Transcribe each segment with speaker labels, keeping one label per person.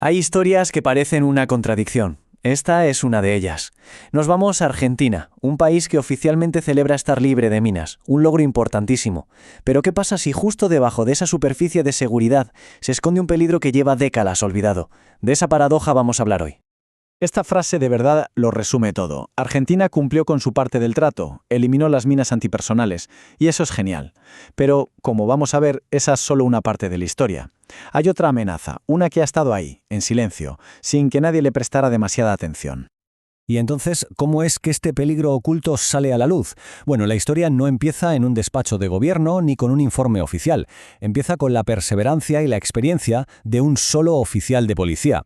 Speaker 1: Hay historias que parecen una contradicción. Esta es una de ellas. Nos vamos a Argentina, un país que oficialmente celebra estar libre de minas, un logro importantísimo. Pero ¿qué pasa si justo debajo de esa superficie de seguridad se esconde un peligro que lleva décadas olvidado? De esa paradoja vamos a hablar hoy.
Speaker 2: Esta frase de verdad lo resume todo. Argentina cumplió con su parte del trato, eliminó las minas antipersonales, y eso es genial. Pero, como vamos a ver, esa es solo una parte de la historia. Hay otra amenaza, una que ha estado ahí, en silencio, sin que nadie le prestara demasiada atención.
Speaker 3: Y entonces, ¿cómo es que este peligro oculto sale a la luz? Bueno, la historia no empieza en un despacho de gobierno ni con un informe oficial. Empieza con la perseverancia y la experiencia de un solo oficial de policía.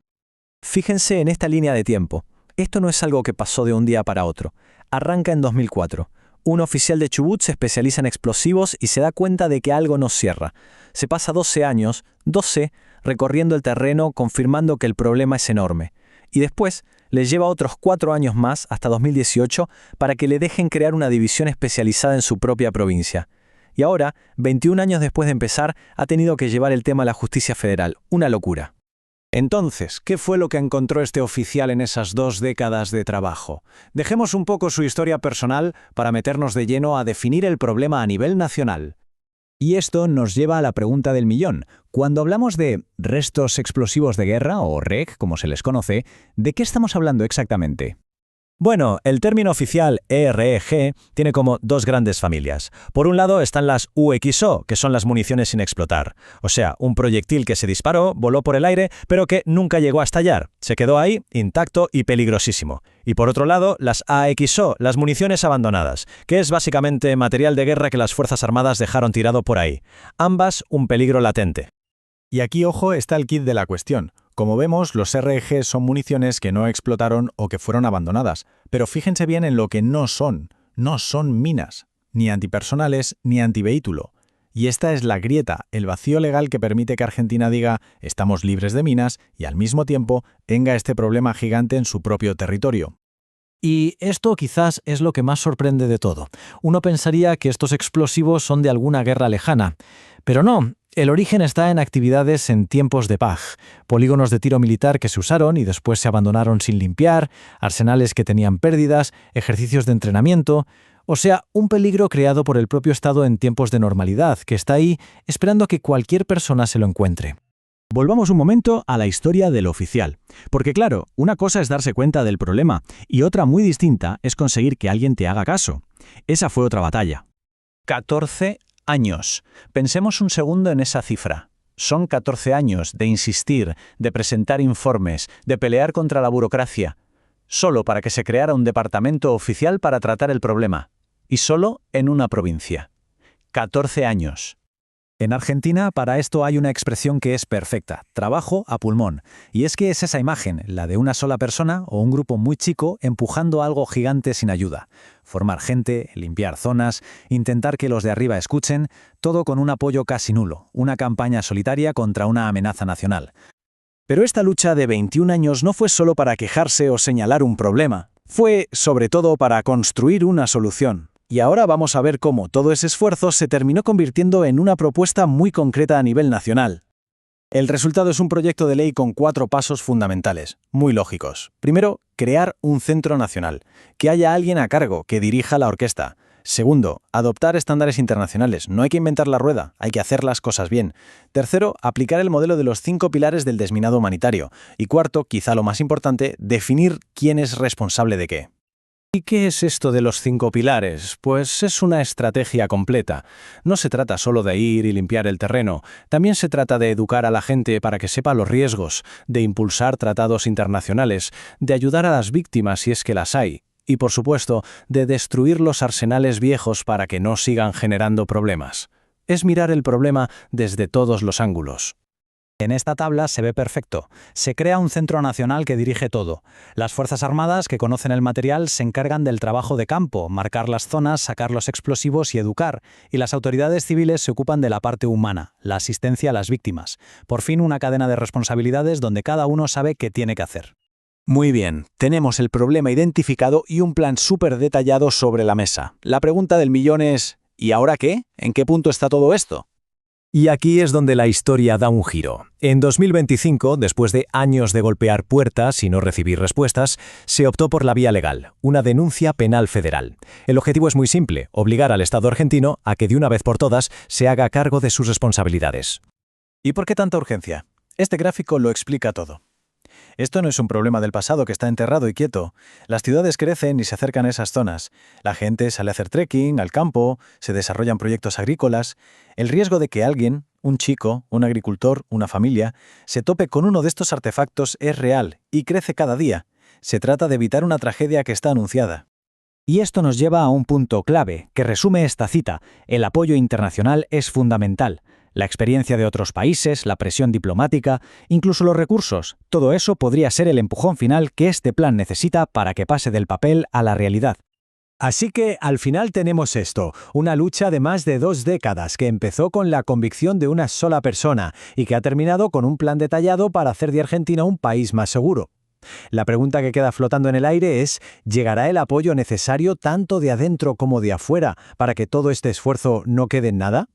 Speaker 3: Fíjense en esta línea de tiempo. Esto no es algo que pasó de un día para otro. Arranca en 2004. Un oficial de Chubut se especializa en explosivos y se da cuenta de que algo no cierra. Se pasa 12 años, 12, recorriendo el terreno, confirmando que el problema es enorme. Y después le lleva otros 4 años más, hasta 2018, para que le dejen crear una división especializada en su propia provincia. Y ahora, 21 años después de empezar, ha tenido que llevar el tema a la justicia federal. Una locura.
Speaker 4: Entonces, ¿qué fue lo que encontró este oficial en esas 2 décadas de trabajo? Dejemos un poco su historia personal para meternos de lleno a definir el problema a nivel nacional.
Speaker 3: Y esto nos lleva a la pregunta del millón. Cuando hablamos de restos explosivos de guerra, o REG, como se les conoce, ¿de qué estamos hablando exactamente? Bueno, el término oficial REG tiene como dos grandes familias. Por un lado están las UXO, que son las municiones sin explotar. O sea, un proyectil que se disparó, voló por el aire, pero que nunca llegó a estallar. Se quedó ahí, intacto y peligrosísimo. Y por otro lado, las AXO, las municiones abandonadas, que es básicamente material de guerra que las Fuerzas Armadas dejaron tirado por ahí. Ambas un peligro latente.
Speaker 2: Y aquí, ojo, está el kit de la cuestión. Como vemos, los REG son municiones que no explotaron o que fueron abandonadas. Pero fíjense bien en lo que no son. No son minas, ni antipersonales, ni antivehículo. Y esta es la grieta, el vacío legal que permite que Argentina diga «estamos libres de minas» y al mismo tiempo tenga este problema gigante en su propio territorio.
Speaker 5: Y esto quizás es lo que más sorprende de todo. Uno pensaría que estos explosivos son de alguna guerra lejana. Pero no, el origen está en actividades en tiempos de paz, polígonos de tiro militar que se usaron y después se abandonaron sin limpiar, arsenales que tenían pérdidas, ejercicios de entrenamiento. O sea, un peligro creado por el propio Estado en tiempos de normalidad, que está ahí esperando a que cualquier persona se lo encuentre.
Speaker 3: Volvamos un momento a la historia del oficial. Porque claro, una cosa es darse cuenta del problema y otra muy distinta es conseguir que alguien te haga caso. Esa fue otra batalla.
Speaker 4: 14 años. Pensemos un segundo en esa cifra. Son 14 años de insistir, de presentar informes, de pelear contra la burocracia, solo para que se creara un departamento oficial para tratar el problema. Y solo en una provincia. 14 años.
Speaker 3: En Argentina, para esto hay una expresión que es perfecta, trabajo a pulmón. Y es que es esa imagen, la de una sola persona o un grupo muy chico empujando algo gigante sin ayuda. Formar gente, limpiar zonas, intentar que los de arriba escuchen, todo con un apoyo casi nulo, una campaña solitaria contra una amenaza nacional.
Speaker 1: Pero esta lucha de 21 años no fue solo para quejarse o señalar un problema. Fue, sobre todo, para construir una solución. Y ahora vamos a ver cómo todo ese esfuerzo se terminó convirtiendo en una propuesta muy concreta a nivel nacional. El resultado es un proyecto de ley con 4 pasos fundamentales, muy lógicos. Primero, crear un centro nacional, que haya alguien a cargo que dirija la orquesta. Segundo, adoptar estándares internacionales. No hay que inventar la rueda, hay que hacer las cosas bien. Tercero, aplicar el modelo de los 5 pilares del desminado humanitario. Y cuarto, quizá lo más importante, definir quién es responsable de qué.
Speaker 4: ¿Y qué es esto de los 5 pilares? Pues es una estrategia completa. No se trata solo de ir y limpiar el terreno, también se trata de educar a la gente para que sepa los riesgos, de impulsar tratados internacionales, de ayudar a las víctimas si es que las hay, y por supuesto, de destruir los arsenales viejos para que no sigan generando problemas. Es mirar el problema desde todos los ángulos.
Speaker 6: En esta tabla se ve perfecto. Se crea un centro nacional que dirige todo. Las Fuerzas Armadas, que conocen el material, se encargan del trabajo de campo, marcar las zonas, sacar los explosivos y educar. Y las autoridades civiles se ocupan de la parte humana, la asistencia a las víctimas. Por fin, una cadena de responsabilidades donde cada uno sabe qué tiene que hacer.
Speaker 1: Muy bien, tenemos el problema identificado y un plan súper detallado sobre la mesa. La pregunta del millón es, ¿y ahora qué? ¿En qué punto está todo esto?
Speaker 3: Y aquí es donde la historia da un giro. En 2025, después de años de golpear puertas y no recibir respuestas, se optó por la vía legal, una denuncia penal federal. El objetivo es muy simple, obligar al Estado argentino a que de una vez por todas se haga cargo de sus responsabilidades.
Speaker 1: ¿Y por qué tanta urgencia? Este gráfico lo explica todo. Esto no es un problema del pasado que está enterrado y quieto. Las ciudades crecen y se acercan a esas zonas. La gente sale a hacer trekking, al campo, se desarrollan proyectos agrícolas. El riesgo de que alguien, un chico, un agricultor, una familia, se tope con uno de estos artefactos es real y crece cada día. Se trata de evitar una tragedia que está anunciada.
Speaker 6: Y esto nos lleva a un punto clave, que resume esta cita. El apoyo internacional es fundamental. La experiencia de otros países, la presión diplomática, incluso los recursos, todo eso podría ser el empujón final que este plan necesita para que pase del papel a la realidad.
Speaker 3: Así que al final tenemos esto, una lucha de más de 2 décadas que empezó con la convicción de una sola persona y que ha terminado con un plan detallado para hacer de Argentina un país más seguro. La pregunta que queda flotando en el aire es, ¿llegará el apoyo necesario tanto de adentro como de afuera para que todo este esfuerzo no quede en nada?